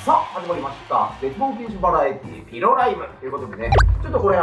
さあ始まりました絶望禁止バラエティピロライブということでね、ちょっとこれ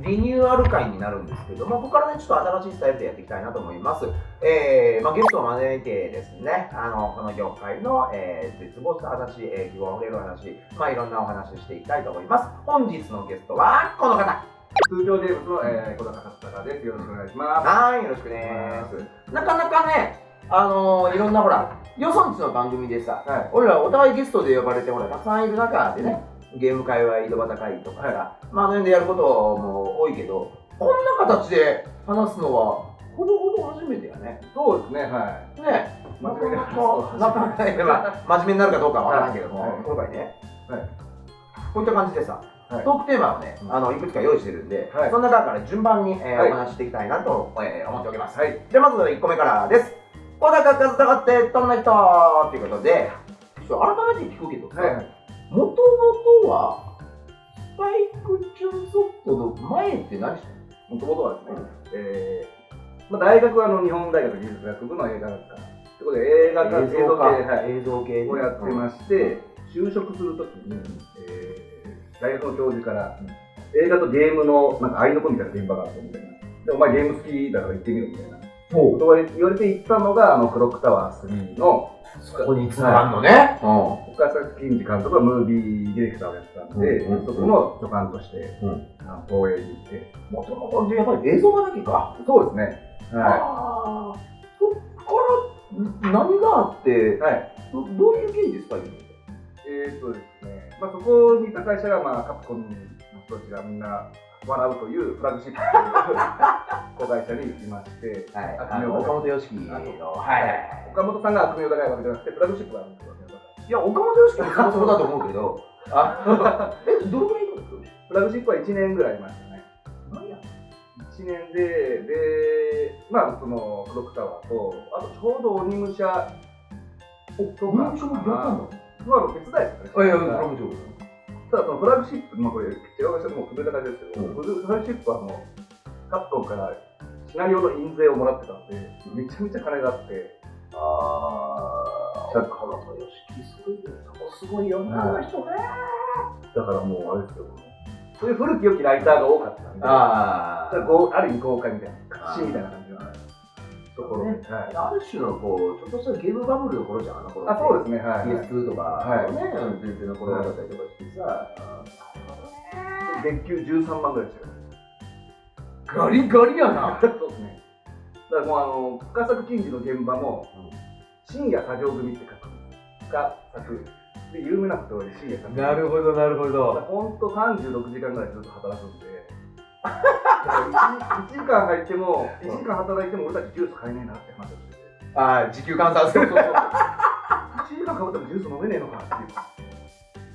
リニューアル回になるんですけども、ここからねちょっと新しいスタイルでやっていきたいなと思います。ゲストを招いてですね、この業界の、絶望した話、希望あふれる話、いろんなお話をしていきたいと思います。本日のゲストはこの方、通常名物の小高勝隆です。よろしくお願いします。はい、よろしくね。なかなかね、いろんなほらよそんちの番組でさ、俺らお互いゲストで呼ばれてほらたくさんいる中でね、ゲーム会は井戸端会とかさ、あの辺でやることも多いけど、こんな形で話すのはほぼほぼ初めてやね。そうですね、はい。ね、真面目になかなかね、真面目になるかどうかはわからないけども、今回ね、こういった感じでさ、トークテーマをね、いくつか用意してるんで、その中から順番にお話していきたいなと思っております。じゃあまず1個目からです。小高和孝ってどんな人ということで、改めて聞くけどさ、もともとはスパイクチューンソフトの前って何してんの？もともとはですね、大学は日本大学技術学部の映画学科ということで、映像系をやってまして、就職するときに、大学の教授から、映画とゲームのなんか合いの子みたいな現場があったみたいな。で、お前ゲーム好きだから行ってみろみたいな。言われて行ったのがクロックタワー3のそこにつながるのね。岡崎金次監督がムービーディレクターをやってたんで、そこの助監として放映に行って。もともとやっぱり映像がだけか。そうですね。そっから何があって、どういう経緯ですか？ですね、そこにいた会社がカプコンの人たちがみんな笑うというフラグシップという子会社にいまして、岡本良樹の、岡本さんが悪名高いわけじゃなくて、フラグシップがあるんですよ。いや、岡本良樹もそもそもだと思うけど、どれぐらいいるんですか？フラグシップは1年ぐらいいましたね。1年で、そのクロックタワーと、あとちょうど鬼武者とか、手伝いですかね。ただそのフラグシップ、これ違う会社でも潰れた会社ですけど、フラグシップはカプコンからシナリオの印税をもらってたんで、めちゃめちゃ金があって、岡本良樹すごいよね、あの人ね。だからもうあれですよ、そういう古き良きライターが多かったんで、ある意味豪快みたいな、確信みたいな感じのところで、ある種のちょっとしたゲームバブルの頃じゃん、あの頃。そうですね、PS2 とかね、全然の頃だったりとかしてさ、月給13万ぐらいですよ。ガリガリやな。そうですね。だからもう深作金次の現場も、深夜作業組って書くが作で有名なことで深夜作業組。なるほどなるほど。本当36時間ぐらいずっと働くんで、1時間入っても1時間働いても俺たちジュース買えねえなって話をしてて。時給換算する。1時間かかってもジュース飲めねえのかって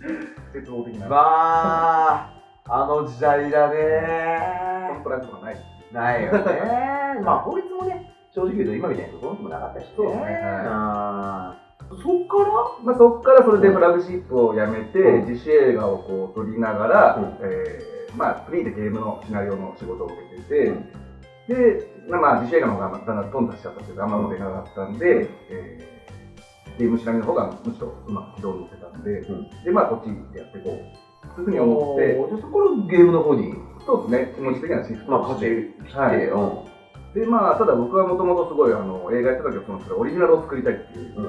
いう絶望的な。あの時代だね。コンプライアンスとかないよね。法律もね、正直言うと今みたいなところもなかったしね。そうですね。そっからそれでフラグシップをやめて、自主映画を撮りながら、フリーでゲームのシナリオの仕事を受けてて、で、自主映画の方がだんだん頓挫しちゃったというか、あんまり出なかったんで、ゲームシナリオの方がむしろうまく軌道に乗ってたんで、こっちでやっていこうというふうに思って、じゃあそこからゲームの方に。そうですね、気持ち的なシフトをして、で、ただ僕はもともとすごい映画やってた時はオリジナルを作りたいっていう、みん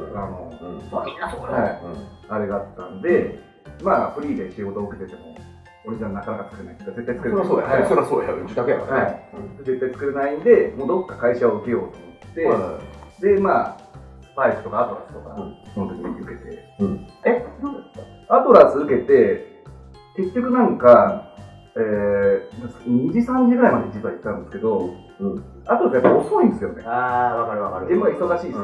なそこあれがあったんで、フリーで仕事を受けてても、オリジナルなかなか作れない。絶対作れない。そりゃそうや、自宅やからね。絶対作れないんで、もうどっか会社を受けようと思って、で、スパイクとかアトラスとか、その時に受けて。どうですか？アトラス受けて、結局2時、3時ぐらいまで実は行ったんですけど、アトラスやっぱ遅いんですよね。わかる。現場が忙しいせいか。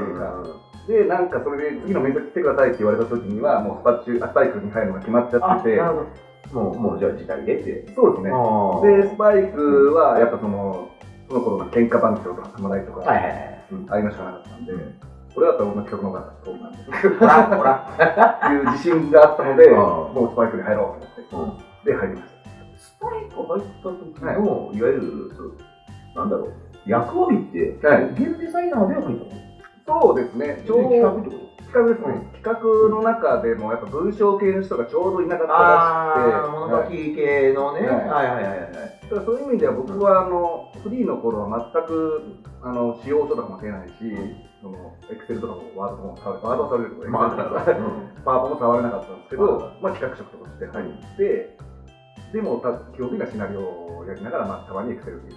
で、それで次の面接来てくださいって言われた時には、もうスパイクに入るのが決まっちゃってて、もうじゃあ自宅でって。そうですね。で、スパイクはやっぱその頃の喧嘩番長とか侍とか、ああいうのしかなかったんで、これだったら同じ曲の方がそうなんですけど、いう自信があったので、もうスパイクに入ろうと思って、で、入りました。スパイク入った時の、いわゆる、役割って、ゲームデザイナーでは入ったの？そうですね。企画ってこと？企画ですね。企画の中でもやっぱ文章系の人がちょうどいなかったらしくて、物書き系のね。はいはいはいはい。だからそういう意味では僕はフリーの頃は全く使用書とかも出ないし、エクセルとかもワードとかも触れ、ワードは触れるけど、パワポも触れなかったんですけど、まあ企画職として入って、でも基本的なシナリオをやりながら、まあたまにエクセルで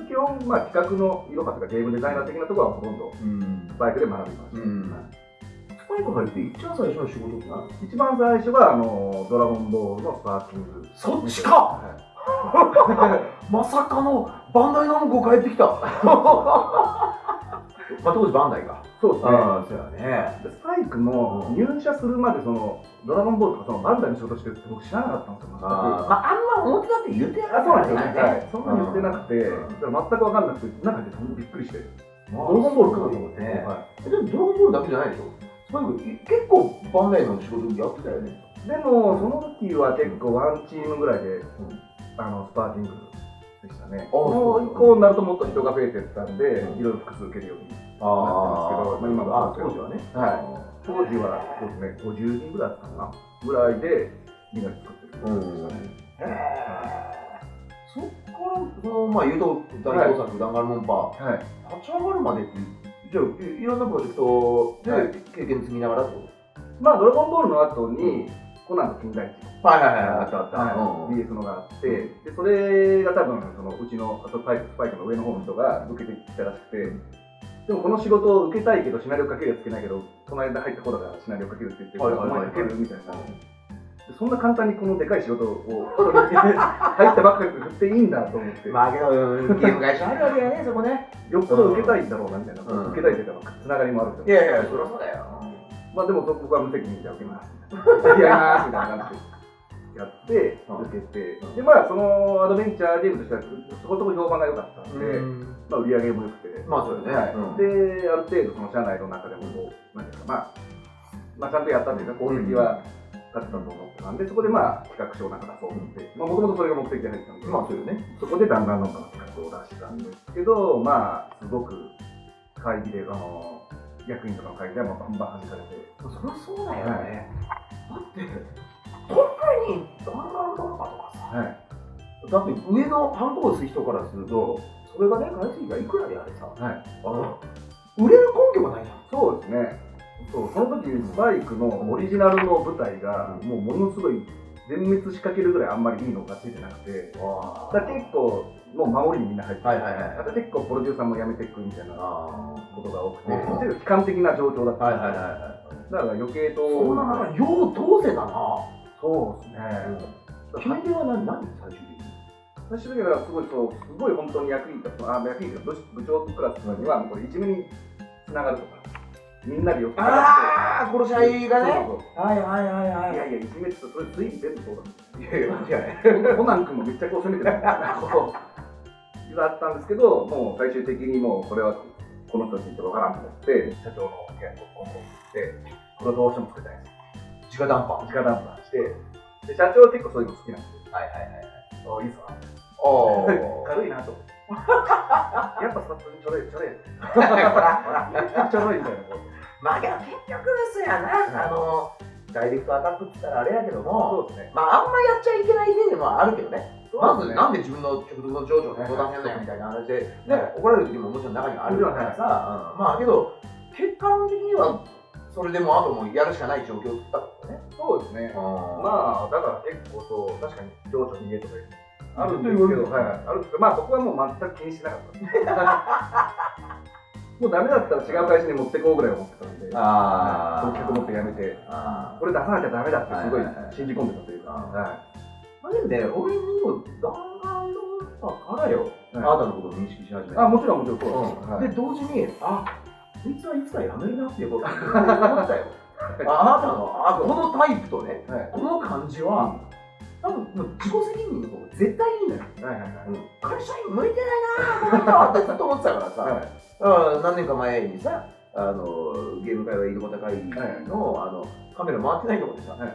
基本、まあ企画の色とかゲームデザイナー的なところはほとんどスパイクで学びました。スパイク入って一番最初の仕事って何？一番最初がドラゴンボールのスパーキング。そっちか。まさかのバンダイナムコ帰ってきた。まあ当時バンダイが。そうですね。そうだね。スパイクも入社するまでドラゴンボールとかバンダイの仕事してるって僕知らなかったんですよ。あんま表だって言ってなかったんですよね。そんなに言ってなくて、全く分かんなくて、中でびっくりして。ドラゴンボールかと思って。でもドラゴンボールだけじゃないでしょ。スパイク結構バンダイの仕事やってたよね。でもその時は結構ワンチームぐらいでスパーキングでしたね。もう以降になるともっと人が増えてったんで、いろいろ複数受けるようになってますけど、今は当時はね。当時はそうですね、50人ぐらいだったかなぐらいでみんなで作ってるんですかね。そっからまあ言うと代表作「弾丸論破」立ち上がるまでってじゃあいろんなプロジェクトで経験積みながらってこと？まあドラゴンボールの後にコナンと金田一あった BS のがあって、でそれが多分うちのスパイクの上の方の人が受けてきたらしくて、でもこの仕事を受けたいけどシナリオ書けるやつけないけど、この間入った子だからシナリオ書けるって言って、お前書けるみたいな。そんな簡単にこのでかい仕事を入ったばっかりで振っていいんだと思って。まあけどゲーム会社あるわけやね、そこね。よっぽど受けたいんだろうなみたいな。受けたいというかつながりもある。いやいや、そりゃそうだよ。まあでも僕は無責任で受けます。やりますみたいな感じで。やって受けて、でまあそのアドベンチャーゲームとしてはそこそこ評判が良かったので、まあ売り上げも良くて、まあそうですね。である程度その社内の中でもなんていうかまあちゃんとやったっていうか功績は立てたと思ってたんで、そこでまあ企画書をなんか出そうと思って、まあもともとそれが目的で入ったんで、まあそうよね。そこでだんだんの企画を出したんですけど、まあすごく会議で役員とかの会議ではバンバン弾かれて、そりゃそうだよね。だって特に弾丸論破とかさ、だって上のハンコを押す人からすると、それがね、開発費がいくらであれさ、売れる根拠がないじゃん。そうですね。その時スパイクのオリジナルの舞台がもうものすごい全滅しかけるぐらいあんまりいいのがついてなくて、だから結構もう守りにみんな入ってて、あと結構プロデューサーも辞めていくみたいなことが多くて、悲観的な状況だったんですよ。だから余計とそんな中よう通せたな。そうですね。決め手は何最終的に？最終的にはすごい本当に役員とか部長クラスとかにはこれいじめにつながるとか、みんなでよく殺し合いがね。いやいやいじめってそれついに全部そうだ。いやいやコナン君もめっちゃ責めてるみたいなことがあったんですけど、もう最終的にもうこれはこの人たちに分からんと思って社長の部屋に今度行ってこれをどうしても作りたいんです。直談判して、で社長は結構そういうの好きなんですよ。いいっすか？軽いなと思って。やっぱそっちにちょろい。ちょろいみたいなこと。まあけど結局ですやな。ダイレクトアタックって言ったらあれやけども、そうですね。まああんまやっちゃいけない例でもあるけどね。まずなんで自分の直属の上長に相談せんのやみたいな話で、怒られる時ももちろん中にはあるからさ、まあけど結果論的にはそれでもあともうやるしかない状況だったね。そうですね。まあだから結構確かに上長逃げとかあるんですけど、あるんですけど、まあ僕はもう全く気にしなかったもうダメだったら違う会社に持ってこうぐらい思ってたんで、客持ってやめて、これ出さなきゃダメだってすごい信じ込んでたというか。まあでもね、俺も弾丸論破からよ、あなたのことを認識し始めた。もちろんそうです。で、同時に、こいつはいつかやめるなっていうことを思ったよ。あなたのこのタイプとね、この感じは、多分自己責任の方が絶対いいのよ。会社員向いてないなぁ、この人ってずっと思ってたからさ、何年か前にさ、ゲーム会は井戸端会議のカメラ回ってないところでさ、いや、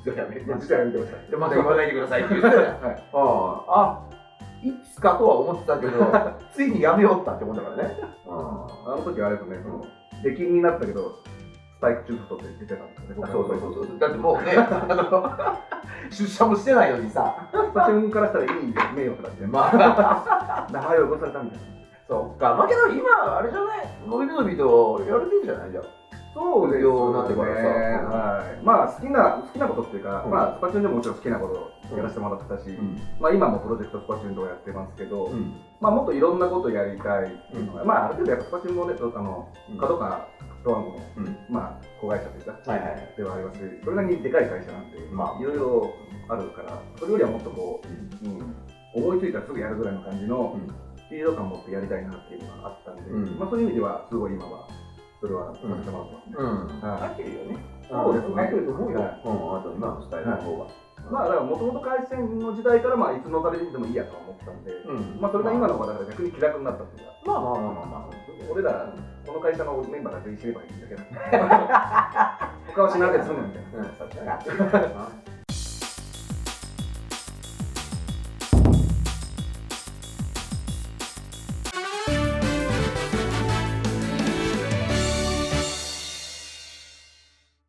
実はやめてました。で、まだ言わないでくださいって言ってたいつかとは思ってたけど、ついにやめようったって思ったからね。あの時はあれですね、出禁になったけど、スパイク中太って出てたんですよね。そう。だってもうね、出社もしてないのにさ、スパチュンからしたらいい名誉だって。まあ、名前を汚されたみたいな。そうか。まあけど今、あれじゃない、伸び伸びとやれてるじゃないじゃん。そうですよなってからさ、はい。まあ好きなことっていうか、まあスパチュンでももちろん好きなことをやらせてもらってたし、まあ今もプロジェクトスパチュンとかやってますけど、まあもっといろんなことやりたいっていうのが、まあある程度やっぱスパチュンもね、角川トワンゴのまあ子会社というかではありますし、それなりにでかい会社なんで、まあいろいろあるから、それよりはもっとこう思いついたらすぐやるぐらいの感じのスピード感を持ってやりたいなっていうのがあったんで、まあそういう意味ではすごい今は。それはさせてもらってますね。合ってるよね。そうですね。合ってると思うよ。あと今のスタイルの方が。まあだからもともと回線の時代からまあいつの壁でもいいやと思ってたんで、まあそれが今の方がだから逆に気楽になったっていうか。まあ。俺らこの会社のメンバーだけにすればいいんだけど。他はしなきゃ済むみたいな。